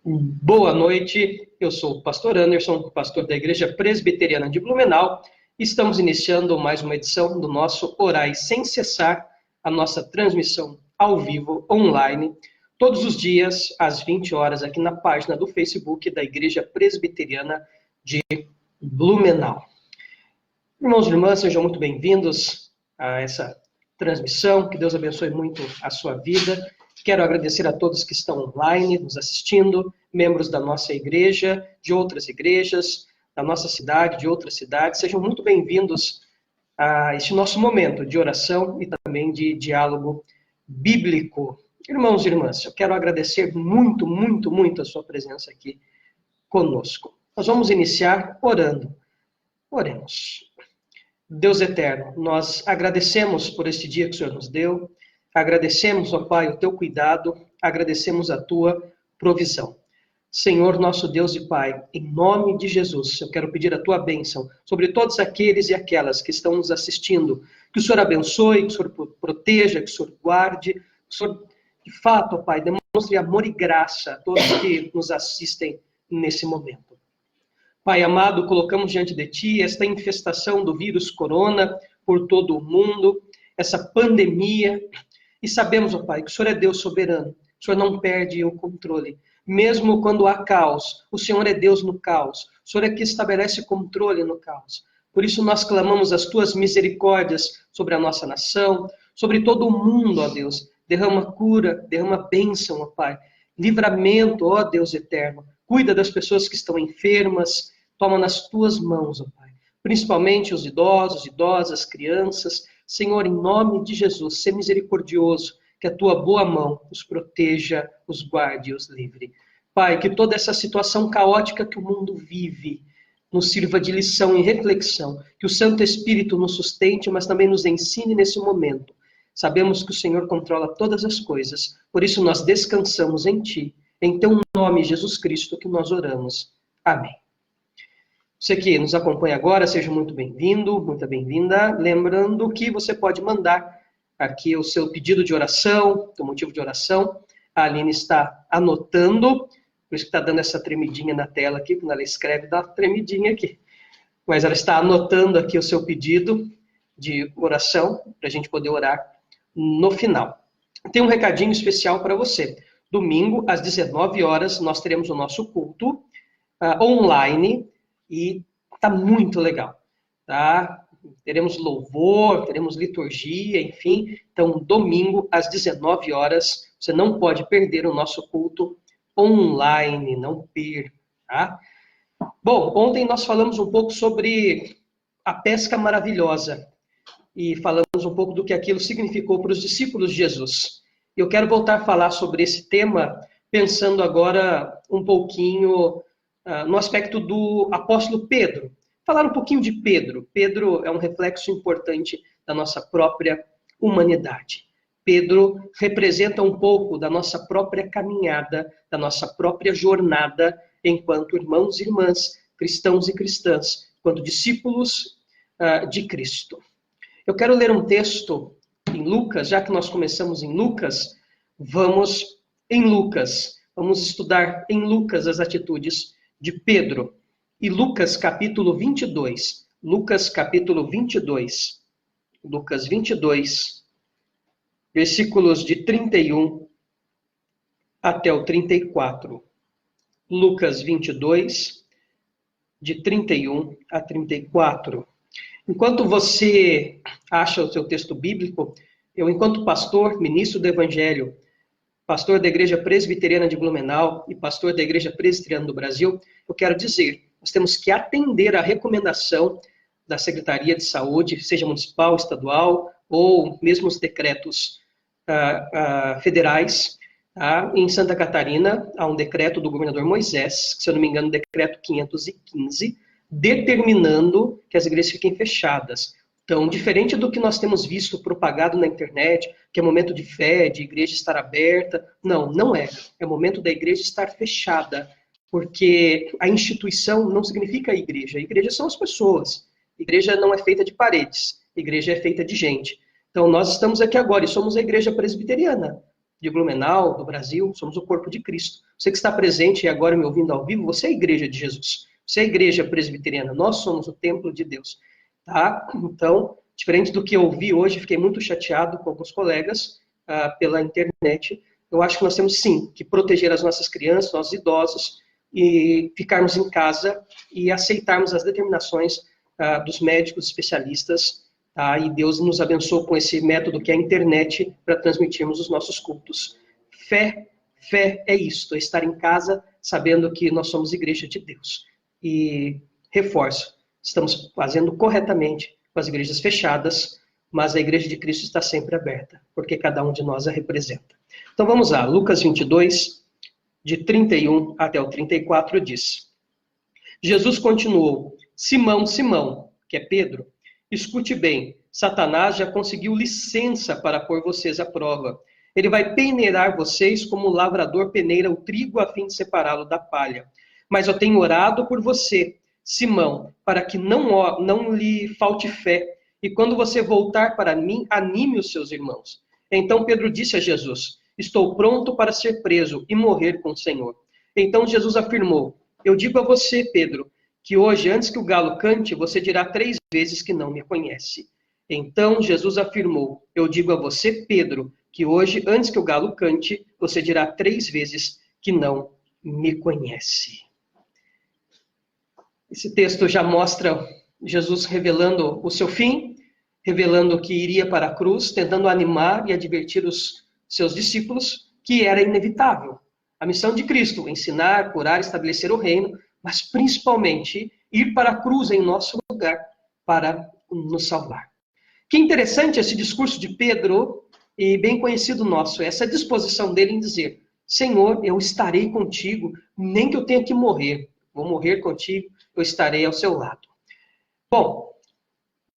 Boa noite, eu sou o pastor Anderson, pastor da Igreja Presbiteriana de Blumenau. Estamos iniciando mais uma edição do nosso Orai Sem Cessar, a nossa transmissão ao vivo, online, todos os dias, às 20 horas, aqui na página do Facebook da Igreja Presbiteriana de Blumenau. Irmãos e irmãs, sejam muito bem-vindos a essa transmissão, que Deus abençoe muito a sua vida. Quero agradecer a todos que estão online, nos assistindo, membros da nossa igreja, de outras igrejas, da nossa cidade, de outras cidades. Sejam muito bem-vindos a este nosso momento de oração e também de diálogo bíblico. Irmãos e irmãs, eu quero agradecer muito, muito, muito a sua presença aqui conosco. Nós vamos iniciar orando. Oremos. Deus eterno, nós agradecemos por este dia que o Senhor nos deu. Agradecemos, ó Pai, o teu cuidado, agradecemos a tua provisão. Senhor, nosso Deus e Pai, em nome de Jesus, eu quero pedir a tua bênção sobre todos aqueles e aquelas que estão nos assistindo. Que o Senhor abençoe, que o Senhor proteja, que o Senhor guarde, que o Senhor, de fato, ó Pai, demonstre amor e graça a todos que nos assistem nesse momento. Pai amado, colocamos diante de ti esta infestação do vírus corona por todo o mundo, essa pandemia. E sabemos, ó Pai, que o Senhor é Deus soberano. O Senhor não perde o controle. Mesmo quando há caos, o Senhor é Deus no caos. O Senhor é que estabelece controle no caos. Por isso nós clamamos as tuas misericórdias sobre a nossa nação, sobre todo o mundo, ó Deus. Derrama cura, derrama bênção, ó Pai. Livramento, ó Deus eterno. Cuida das pessoas que estão enfermas. Toma nas tuas mãos, ó Pai. Principalmente os idosos, idosas, crianças. Senhor, em nome de Jesus, sê misericordioso, que a tua boa mão os proteja, os guarde e os livre. Pai, que toda essa situação caótica que o mundo vive nos sirva de lição e reflexão, que o Santo Espírito nos sustente, mas também nos ensine nesse momento. Sabemos que o Senhor controla todas as coisas, por isso nós descansamos em Ti, em Teu nome, Jesus Cristo, que nós oramos. Amém. Você que nos acompanha agora, seja muito bem-vindo, muito bem-vinda. Lembrando que você pode mandar aqui o seu pedido de oração, o motivo de oração. A Aline está anotando, por isso que está dando essa tremidinha na tela aqui, quando ela escreve, dá uma tremidinha aqui. Mas ela está anotando aqui o seu pedido de oração, para a gente poder orar no final. Tem um recadinho especial para você. Domingo, às 19 horas, nós teremos o nosso culto online, e tá muito legal, tá? Teremos louvor, teremos liturgia, enfim. Então, domingo, às 19 horas, você não pode perder o nosso culto online, não perca, tá? Bom, ontem nós falamos um pouco sobre a pesca maravilhosa e falamos um pouco do que aquilo significou para os discípulos de Jesus. Eu quero voltar a falar sobre esse tema, pensando agora um pouquinho no aspecto do apóstolo Pedro. Falar um pouquinho de Pedro. Pedro é um reflexo importante da nossa própria humanidade. Pedro representa um pouco da nossa própria caminhada, da nossa própria jornada enquanto irmãos e irmãs, cristãos e cristãs, enquanto discípulos de Cristo. Eu quero ler um texto em Lucas, já que nós começamos em Lucas, vamos em Lucas. Vamos estudar em Lucas as atitudes de Pedro. E Lucas capítulo 22. Lucas capítulo 22. Lucas 22, versículos de 31 até o 34. Lucas 22, de 31 a 34. Enquanto você acha o seu texto bíblico, eu, enquanto pastor, ministro do Evangelho, pastor da Igreja Presbiteriana de Blumenau e pastor da Igreja Presbiteriana do Brasil, eu quero dizer, nós temos que atender à recomendação da Secretaria de Saúde, seja municipal, estadual, ou mesmo os decretos federais. Em Santa Catarina, há um decreto do governador Moisés, que, se eu não me engano, o decreto 515, determinando que as igrejas fiquem fechadas. Então, diferente do que nós temos visto propagado na internet, que é momento de fé, de igreja estar aberta, não é. É momento da igreja estar fechada, porque a instituição não significa a igreja. A igreja são as pessoas. A igreja não é feita de paredes. A igreja é feita de gente. Então, nós estamos aqui agora e somos a igreja presbiteriana. de Blumenau, do Brasil, somos o corpo de Cristo. Você que está presente e agora me ouvindo ao vivo, você é a igreja de Jesus. Você é a igreja presbiteriana. Nós somos o templo de Deus. Tá? Então, diferente do que eu vi hoje, fiquei muito chateado com alguns colegas pela internet. Eu acho que nós temos, sim, que proteger as nossas crianças, nossos idosos, e ficarmos em casa e aceitarmos as determinações dos médicos especialistas. Tá? E Deus nos abençoou com esse método que é a internet para transmitirmos os nossos cultos. Fé é isto, é estar em casa sabendo que nós somos igreja de Deus. E reforço, estamos fazendo corretamente com as igrejas fechadas, mas a igreja de Cristo está sempre aberta, porque cada um de nós a representa. Então vamos lá, Lucas 22, de 31 até o 34 diz: Jesus continuou: Simão, Simão, que é Pedro, escute bem, Satanás já conseguiu licença para pôr vocês à prova. Ele vai peneirar vocês como o lavrador peneira o trigo a fim de separá-lo da palha. Mas eu tenho orado por você, Simão, para que não lhe falte fé. E quando você voltar para mim, anime os seus irmãos. Então Pedro disse a Jesus: Estou pronto para ser preso e morrer com o Senhor. Então Jesus afirmou: Eu digo a você, Pedro, que hoje, antes que o galo cante, você dirá 3 vezes que não me conhece. Então Jesus afirmou: Eu digo a você, Pedro, que hoje, antes que o galo cante, você dirá 3 vezes que não me conhece. Esse texto já mostra Jesus revelando o seu fim, revelando que iria para a cruz, tentando animar e advertir os seus discípulos que era inevitável. A missão de Cristo, ensinar, curar, estabelecer o reino, mas principalmente ir para a cruz em nosso lugar para nos salvar. Que interessante esse discurso de Pedro, e bem conhecido nosso, essa disposição dele em dizer: Senhor, eu estarei contigo, nem que eu tenha que morrer, vou morrer contigo, eu estarei ao seu lado. Bom,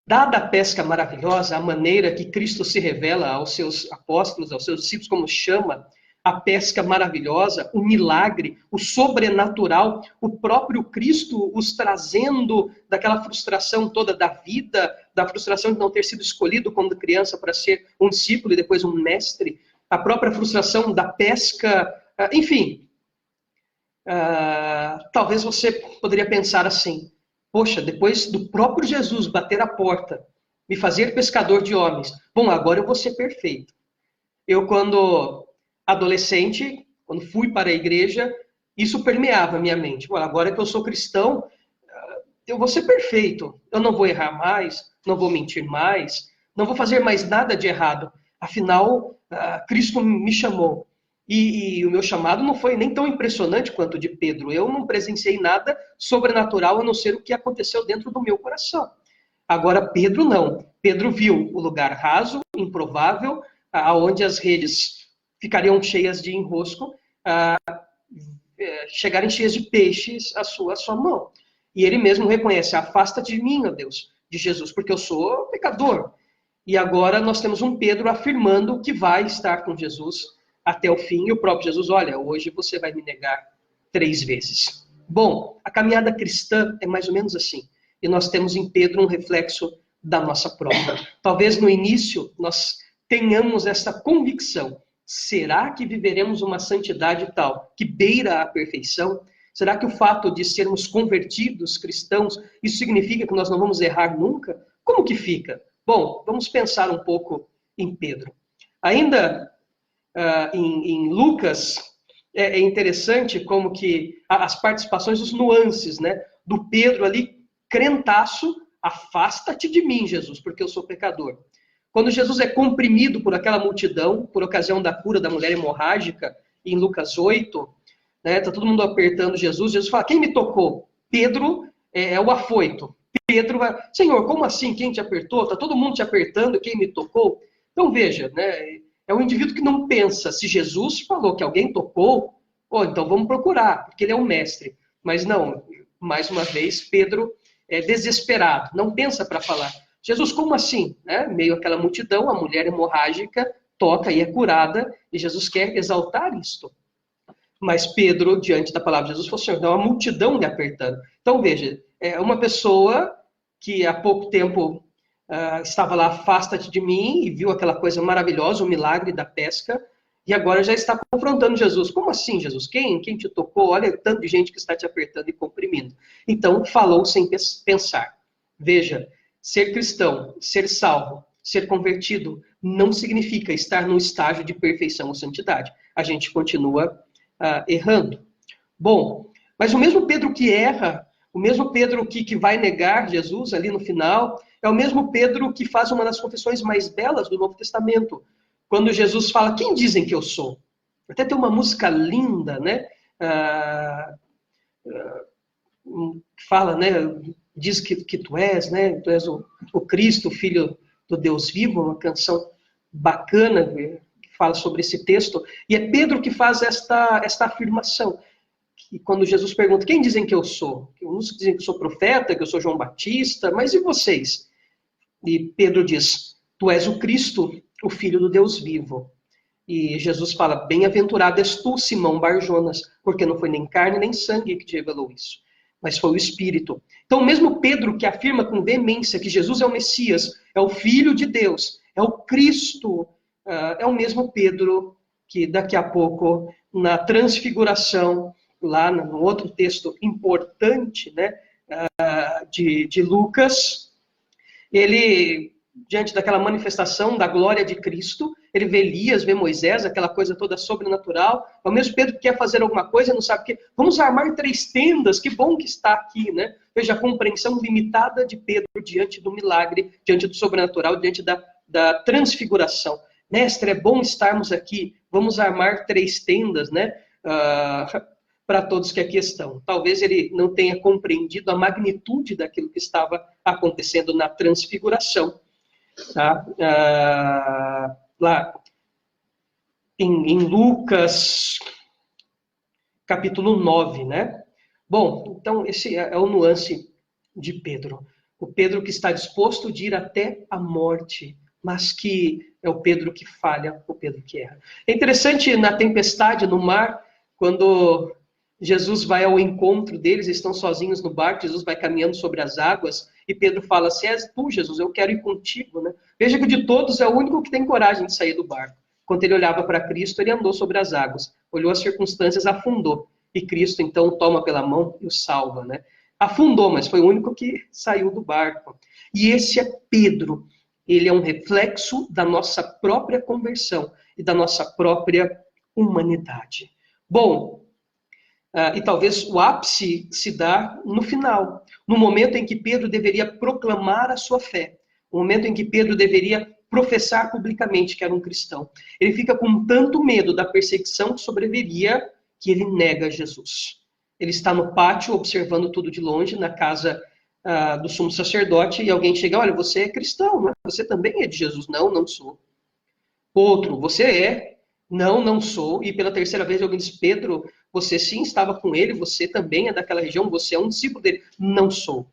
dada a pesca maravilhosa, a maneira que Cristo se revela aos seus apóstolos, aos seus discípulos, como chama a pesca maravilhosa, o milagre, o sobrenatural, o próprio Cristo os trazendo daquela frustração toda da vida, da frustração de não ter sido escolhido quando criança para ser um discípulo e depois um mestre, a própria frustração da pesca, enfim. Talvez você poderia pensar assim: poxa, depois do próprio Jesus bater a porta, me fazer pescador de homens, bom, agora eu vou ser perfeito. Eu, quando adolescente, quando fui para a igreja, isso permeava a minha mente. Bom, agora que eu sou cristão, eu vou ser perfeito. Eu não vou errar mais, não vou mentir mais, não vou fazer mais nada de errado. Afinal, Cristo me chamou. E o meu chamado não foi nem tão impressionante quanto o de Pedro. Eu não presenciei nada sobrenatural, a não ser o que aconteceu dentro do meu coração. Agora, Pedro não. Pedro viu o lugar raso, improvável, onde as redes ficariam cheias de enrosco, chegarem cheias de peixes à sua mão. E ele mesmo reconhece: afasta-te de mim, ó Deus, de Jesus, porque eu sou pecador. E agora nós temos um Pedro afirmando que vai estar com Jesus até o fim, e o próprio Jesus: olha, hoje você vai me negar 3 vezes. Bom, a caminhada cristã é mais ou menos assim. E nós temos em Pedro um reflexo da nossa prova. Talvez no início nós tenhamos essa convicção: será que viveremos uma santidade tal que beira a perfeição? Será que o fato de sermos convertidos cristãos, isso significa que nós não vamos errar nunca? Como que fica? Bom, vamos pensar um pouco em Pedro. Ainda em Lucas, é interessante como que as participações, os nuances, né, do Pedro ali, crentaço: afasta-te de mim, Jesus, porque eu sou pecador. Quando Jesus é comprimido por aquela multidão, por ocasião da cura da mulher hemorrágica, em Lucas 8, né, tá todo mundo apertando Jesus, Jesus fala: quem me tocou? Pedro é o afoito. Pedro vai: Senhor, como assim? Quem te apertou? Está todo mundo te apertando, quem me tocou? Então veja, né, é um indivíduo que não pensa: se Jesus falou que alguém tocou, então vamos procurar, porque ele é um mestre. Mas não, mais uma vez, Pedro é desesperado, não pensa para falar: Jesus, como assim? Né? Meio àquela multidão, a mulher hemorrágica toca e é curada, e Jesus quer exaltar isto. Mas Pedro, diante da palavra de Jesus, falou: Senhor, não, a multidão lhe apertando. Então veja, é uma pessoa que há pouco tempo estava lá: afasta-te de mim, e viu aquela coisa maravilhosa, o milagre da pesca, E agora já está confrontando Jesus. Como assim, Jesus? Quem te tocou? Olha o tanto de gente que está te apertando e comprimindo. Então, falou sem pensar. Veja, ser cristão, ser salvo, ser convertido, não significa estar num estágio de perfeição ou santidade. A gente continua errando. Bom, mas o mesmo Pedro que erra, o mesmo Pedro que vai negar Jesus ali no final, é o mesmo Pedro que faz uma das confissões mais belas do Novo Testamento. Quando Jesus fala, quem dizem que eu sou? Até tem uma música linda, né? Fala, né? Diz que tu és, né? Tu és o Cristo, o Filho do Deus vivo, uma canção bacana que fala sobre esse texto. E é Pedro que faz esta afirmação. Que quando Jesus pergunta, quem dizem que eu sou? Uns dizem que eu sou profeta, que eu sou João Batista, mas e vocês? E Pedro diz, tu és o Cristo, o Filho do Deus vivo. E Jesus fala, bem-aventurado és tu, Simão Bar-Jonas, porque não foi nem carne nem sangue que te revelou isso, mas foi o Espírito. Então, mesmo Pedro, que afirma com veemência que Jesus é o Messias, é o Filho de Deus, é o Cristo, é o mesmo Pedro que daqui a pouco, na transfiguração, lá no outro texto importante, né, de Lucas, ele, diante daquela manifestação da glória de Cristo, ele vê Elias, vê Moisés, aquela coisa toda sobrenatural. Ao mesmo Pedro que quer fazer alguma coisa, não sabe o que. Vamos armar 3 tendas, que bom que está aqui, né? Veja a compreensão limitada de Pedro diante do milagre, diante do sobrenatural, diante da transfiguração. Mestre, é bom estarmos aqui, vamos armar 3 tendas, né? Para todos que aqui estão. Talvez ele não tenha compreendido a magnitude daquilo que estava acontecendo na transfiguração. Tá? Lá em Lucas, capítulo 9, né? Bom, então esse é o nuance de Pedro. O Pedro que está disposto de ir até a morte, mas que é o Pedro que falha, o Pedro que erra. É interessante na tempestade no mar, quando Jesus vai ao encontro deles, estão sozinhos no barco, Jesus vai caminhando sobre as águas, e Pedro fala, se és tu, Jesus, eu quero ir contigo, né? Veja que de todos é o único que tem coragem de sair do barco. Quando ele olhava para Cristo, ele andou sobre as águas, olhou as circunstâncias, afundou, e Cristo então o toma pela mão e o salva, né? Afundou, mas foi o único que saiu do barco. E esse é Pedro, ele é um reflexo da nossa própria conversão e da nossa própria humanidade. Bom, e talvez o ápice se dá no final, no momento em que Pedro deveria proclamar a sua fé, no momento em que Pedro deveria professar publicamente que era um cristão. Ele fica com tanto medo da perseguição que sobreviria que ele nega Jesus. Ele está no pátio observando tudo de longe, na casa do sumo sacerdote, e alguém chega, olha, você é cristão, né? Você também é de Jesus. Não, não sou. Outro, você é. Não, não sou. E pela terceira vez alguém diz, Pedro, você sim estava com ele, você também é daquela região, você é um discípulo dele. Não sou.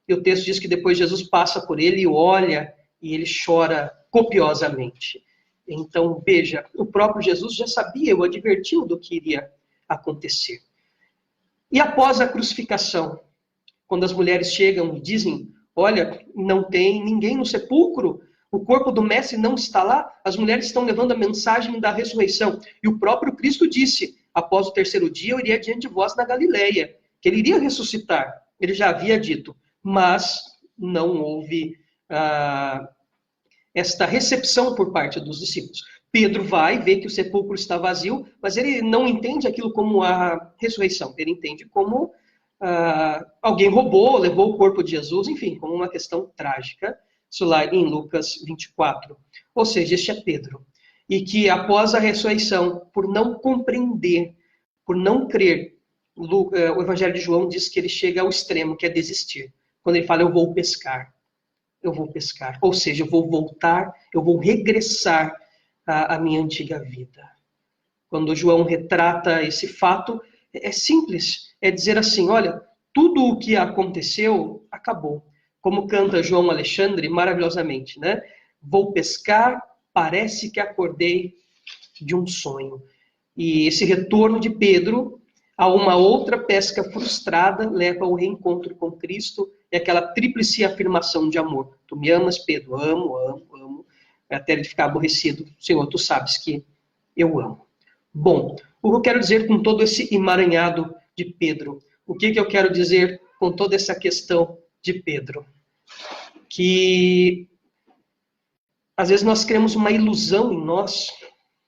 E o texto diz que depois Jesus passa por ele e olha, e ele chora copiosamente. Então, veja, o próprio Jesus já sabia, o advertiu do que iria acontecer. E após a crucificação, quando as mulheres chegam e dizem, olha, não tem ninguém no sepulcro, o corpo do mestre não está lá, as mulheres estão levando a mensagem da ressurreição. E o próprio Cristo disse, após o 3º dia eu iria diante de vós na Galileia, que ele iria ressuscitar. Ele já havia dito, mas não houve esta recepção por parte dos discípulos. Pedro vai, vê que o sepulcro está vazio, mas ele não entende aquilo como a ressurreição, ele entende como alguém roubou, levou o corpo de Jesus, enfim, como uma questão trágica. Isso lá em Lucas 24. Ou seja, este é Pedro. E que após a ressurreição, por não compreender, por não crer, o Evangelho de João diz que ele chega ao extremo, que é desistir. Quando ele fala, eu vou pescar. Eu vou pescar. Ou seja, eu vou voltar, eu vou regressar à minha antiga vida. Quando João retrata esse fato, é simples. É dizer assim, olha, tudo o que aconteceu, acabou. Como canta João Alexandre maravilhosamente, né? Vou pescar, parece que acordei de um sonho. E esse retorno de Pedro a uma outra pesca frustrada leva ao reencontro com Cristo e aquela tríplice afirmação de amor. Tu me amas, Pedro? Amo, amo, amo. Até ele ficar aborrecido. Senhor, tu sabes que eu amo. Bom, o que eu quero dizer com todo esse emaranhado de Pedro? O que eu quero dizer com toda essa questão de Pedro? Que às vezes nós criamos uma ilusão em nós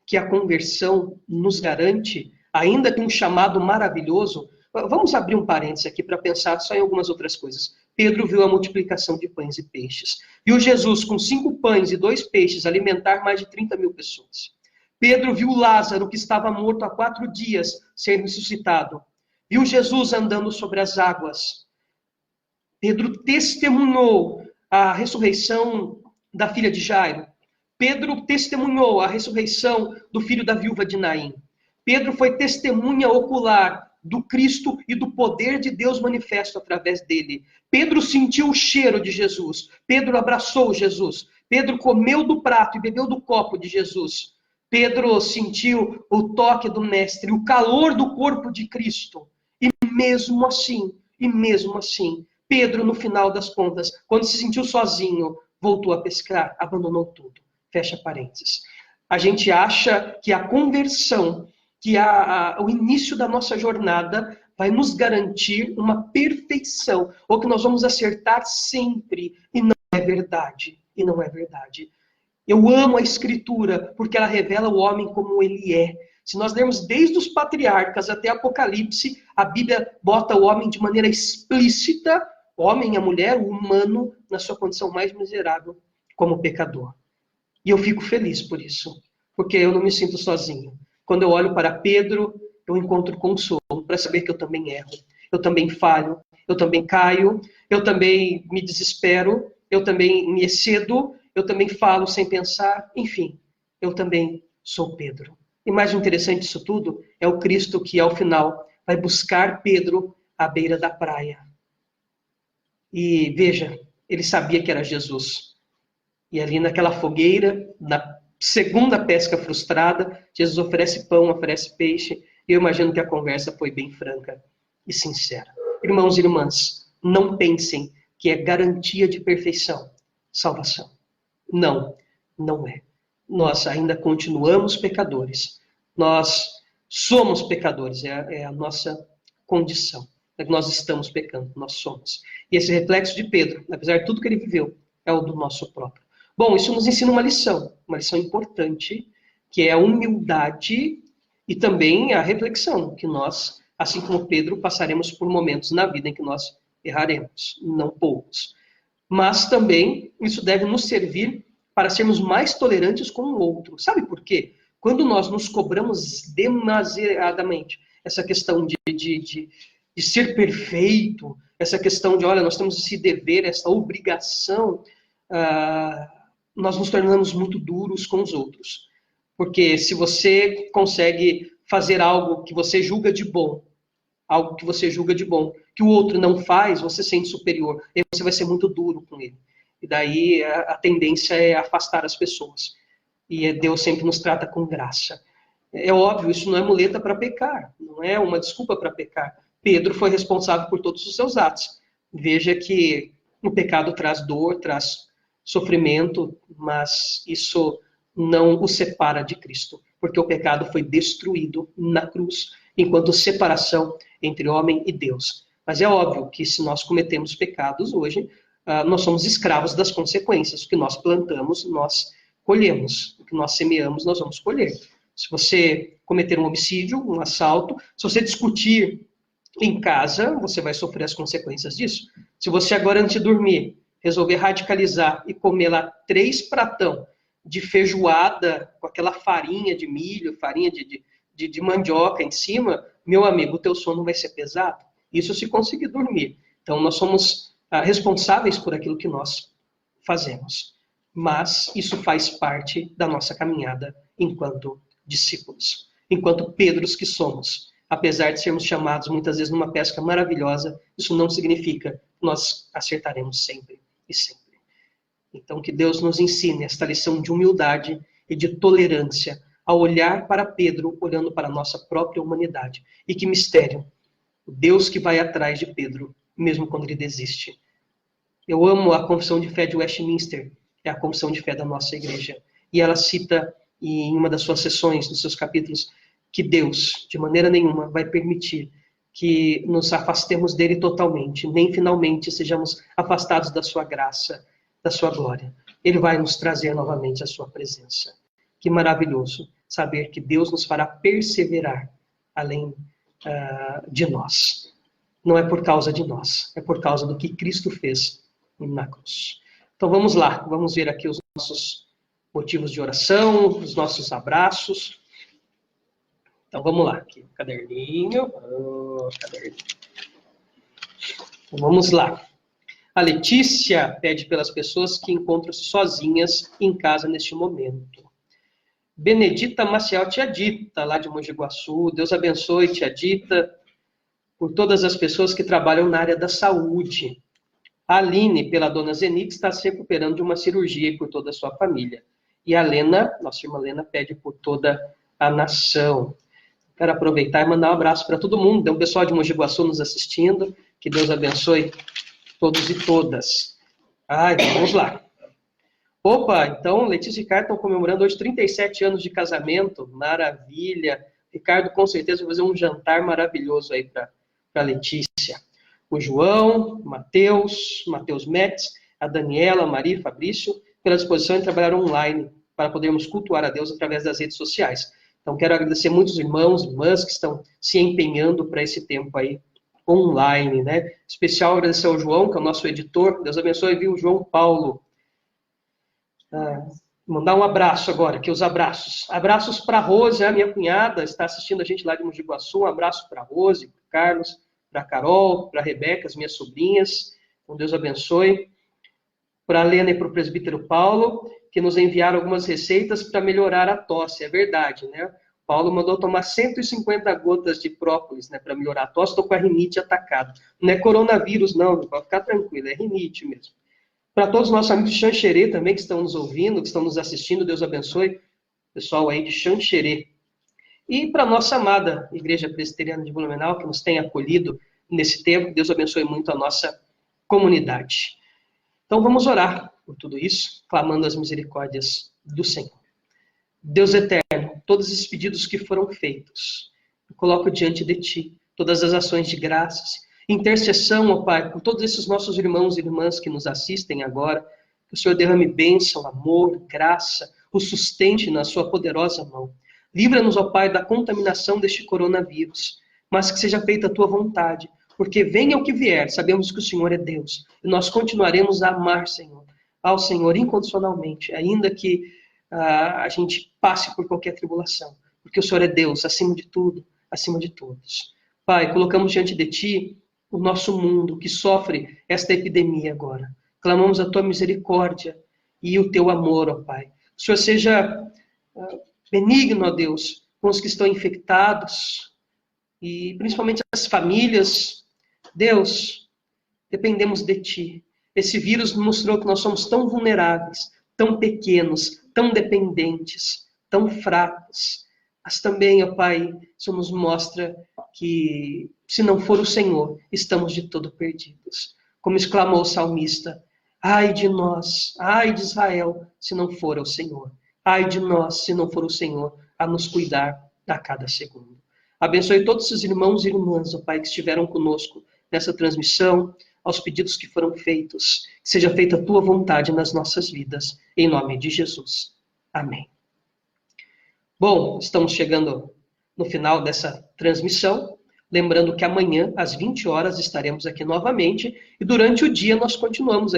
que a conversão nos garante, ainda que um chamado maravilhoso. Vamos abrir um parênteses aqui para pensar só em algumas outras coisas. Pedro viu a multiplicação de pães e peixes. Viu Jesus com 5 pães e 2 peixes alimentar mais de 30 mil pessoas. Pedro viu Lázaro, que estava morto há 4 dias, ser ressuscitado. Viu Jesus andando sobre as águas. Pedro testemunhou a ressurreição da filha de Jairo. Pedro testemunhou a ressurreição do filho da viúva de Naim. Pedro foi testemunha ocular do Cristo e do poder de Deus manifesto através dele. Pedro sentiu o cheiro de Jesus. Pedro abraçou Jesus. Pedro comeu do prato e bebeu do copo de Jesus. Pedro sentiu o toque do Mestre, o calor do corpo de Cristo. E mesmo assim, Pedro, no final das contas, quando se sentiu sozinho, voltou a pescar, abandonou tudo. Fecha parênteses. A gente acha que a conversão, que o início da nossa jornada vai nos garantir uma perfeição, ou que nós vamos acertar sempre, e não é verdade. E não é verdade. Eu amo a Escritura, porque ela revela o homem como ele é. Se nós lermos desde os patriarcas até Apocalipse, a Bíblia bota o homem de maneira explícita, o homem e a mulher, o humano, na sua condição mais miserável, como pecador. E eu fico feliz por isso, porque eu não me sinto sozinho. Quando eu olho para Pedro, eu encontro consolo para saber que eu também erro, eu também falho, eu também caio, eu também me desespero, eu também me excedo, eu também falo sem pensar, enfim, eu também sou Pedro. E mais interessante disso tudo é o Cristo que, ao final, vai buscar Pedro à beira da praia. E veja, ele sabia que era Jesus. E ali naquela fogueira, na segunda pesca frustrada, Jesus oferece pão, oferece peixe, e eu imagino que a conversa foi bem franca e sincera. Irmãos e irmãs, não pensem que é garantia de perfeição, salvação. Não, não é. Nós ainda continuamos pecadores. Nós somos pecadores, é a nossa condição. Nós estamos pecando, nós somos. E esse reflexo de Pedro, apesar de tudo que ele viveu, é o do nosso próprio. Bom, isso nos ensina uma lição importante, que é a humildade e também a reflexão, que nós, assim como Pedro, passaremos por momentos na vida em que nós erraremos, não poucos. Mas também isso deve nos servir para sermos mais tolerantes com o outro. Sabe por quê? Quando nós nos cobramos demasiadamente essa questão de ser perfeito, essa questão de, olha, nós temos esse dever, essa obrigação, nós nos tornamos muito duros com os outros. Porque se você consegue fazer algo que você julga de bom, que o outro não faz, você sente superior, e você vai ser muito duro com ele. E daí a tendência é afastar as pessoas. E Deus sempre nos trata com graça. É óbvio, isso não é muleta para pecar, não é uma desculpa para pecar. Pedro foi responsável por todos os seus atos. Veja que o pecado traz dor, traz sofrimento, mas isso não o separa de Cristo, porque o pecado foi destruído na cruz, enquanto separação entre homem e Deus. Mas é óbvio que se nós cometemos pecados hoje, nós somos escravos das consequências. O que nós plantamos, nós colhemos. O que nós semeamos, nós vamos colher. Se você cometer um homicídio, um assalto, se você discutir em casa, você vai sofrer as consequências disso. Se você agora, antes de dormir, resolver radicalizar e comer lá 3 pratão de feijoada com aquela farinha de milho, farinha de mandioca em cima, meu amigo, o teu sono vai ser pesado. Isso se conseguir dormir. Então, nós somos responsáveis por aquilo que nós fazemos. Mas isso faz parte da nossa caminhada enquanto discípulos. Enquanto Pedros que somos. Apesar de sermos chamados muitas vezes numa pesca maravilhosa, isso não significa que nós acertaremos sempre e sempre. Então, que Deus nos ensine esta lição de humildade e de tolerância, ao olhar para Pedro, olhando para a nossa própria humanidade. E que mistério, o Deus que vai atrás de Pedro, mesmo quando ele desiste. Eu amo a confissão de fé de Westminster, é a confissão de fé da nossa igreja. E ela cita e em uma das suas sessões, nos seus capítulos, que Deus, de maneira nenhuma, vai permitir que nos afastemos dele totalmente, nem finalmente sejamos afastados da sua graça, da sua glória. Ele vai nos trazer novamente a sua presença. Que maravilhoso saber que Deus nos fará perseverar além de nós. Não é por causa de nós, é por causa do que Cristo fez na cruz. Então vamos lá, vamos ver aqui os nossos motivos de oração, os nossos abraços. Então vamos lá, aqui, caderninho. Então, vamos lá. A Letícia pede pelas pessoas que encontram-se sozinhas em casa neste momento. Benedita Maciel, tia Dita, lá de Mogi Guaçu. Deus abençoe, tia Dita, por todas as pessoas que trabalham na área da saúde. A Aline, pela dona Zeni, que está se recuperando de uma cirurgia e por toda a sua família. E a Lena, nossa irmã Lena, pede por toda a nação. Quero aproveitar e mandar um abraço para todo mundo. Tem um pessoal de Mogi Guaçu nos assistindo. Que Deus abençoe todos e todas. Então vamos lá. Opa, então Letícia e Ricardo estão comemorando hoje 37 anos de casamento. Maravilha. Ricardo, com certeza, vai fazer um jantar maravilhoso aí para Letícia. O João, Matheus Metz, a Daniela, a Maria e Fabrício, pela disposição em trabalhar online para podermos cultuar a Deus através das redes sociais. Então, quero agradecer muitos irmãos e irmãs que estão se empenhando para esse tempo aí online, né? Em especial agradecer ao João, que é o nosso editor. Deus abençoe, viu, João Paulo. Mandar um abraço agora, aqui os abraços. Abraços para a Rose, a minha cunhada, está assistindo a gente lá de Mogi Guaçu. Um abraço para a Rose, para o Carlos, para a Carol, para a Rebeca, as minhas sobrinhas. Então, Deus abençoe. Para a Lena e para o presbítero Paulo, que nos enviaram algumas receitas para melhorar a tosse. É verdade, né? Paulo mandou tomar 150 gotas de própolis, né, para melhorar a tosse. Estou com a rinite atacada. Não é coronavírus, não, pode ficar tranquilo, é rinite mesmo. Para todos os nossos amigos de Xanxerê também, que estão nos ouvindo, que estão nos assistindo, Deus abençoe. Pessoal aí de Xanxerê. E para a nossa amada Igreja Presbiteriana de Blumenau, que nos tem acolhido nesse tempo, Deus abençoe muito a nossa comunidade. Então vamos orar por tudo isso, clamando as misericórdias do Senhor. Deus eterno, todos esses pedidos que foram feitos, eu coloco diante de Ti, todas as ações de graças, intercessão, ó Pai, por todos esses nossos irmãos e irmãs que nos assistem agora, que o Senhor derrame bênção, amor, graça, o sustente na sua poderosa mão. Livra-nos, ó Pai, da contaminação deste coronavírus, mas que seja feita a Tua vontade, porque venha o que vier, sabemos que o Senhor é Deus, e nós continuaremos a amar, Senhor, ao Senhor incondicionalmente, ainda que a gente passe por qualquer tribulação, porque o Senhor é Deus, acima de tudo, acima de todos. Pai, colocamos diante de Ti o nosso mundo que sofre esta epidemia agora. Clamamos a Tua misericórdia e o Teu amor, ó Pai. O Senhor seja benigno, ó Deus, com os que estão infectados e principalmente as famílias. Deus, dependemos de Ti. Esse vírus mostrou que nós somos tão vulneráveis, tão pequenos, tão dependentes, tão fracos. Mas também, ó Pai, isso nos mostra que, se não for o Senhor, estamos de todo perdidos. Como exclamou o salmista, ai de nós, ai de Israel, se não for o Senhor. Ai de nós, se não for o Senhor a nos cuidar a cada segundo. Abençoe todos esses irmãos e irmãs, ó Pai, que estiveram conosco nessa transmissão, aos pedidos que foram feitos. Que seja feita a Tua vontade nas nossas vidas, em nome de Jesus. Amém. Bom, estamos chegando no final dessa transmissão. Lembrando que amanhã, às 20 horas, estaremos aqui novamente. E durante o dia nós continuamos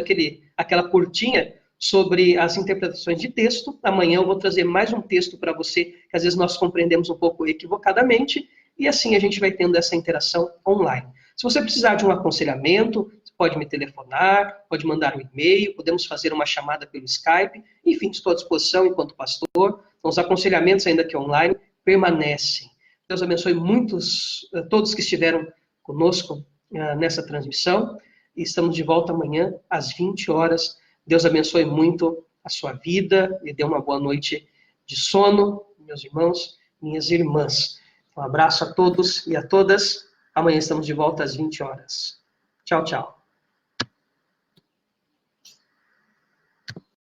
aquela curtinha sobre as interpretações de texto. Amanhã eu vou trazer mais um texto para você, que às vezes nós compreendemos um pouco equivocadamente. E assim a gente vai tendo essa interação online. Se você precisar de um aconselhamento, você pode me telefonar, pode mandar um e-mail, podemos fazer uma chamada pelo Skype. Enfim, estou à disposição enquanto pastor. Então, os aconselhamentos ainda que online permanecem. Deus abençoe todos que estiveram conosco nessa transmissão. E estamos de volta amanhã às 20 horas. Deus abençoe muito a sua vida e dê uma boa noite de sono, meus irmãos, minhas irmãs. Um abraço a todos e a todas. Amanhã estamos de volta às 20 horas. Tchau, tchau.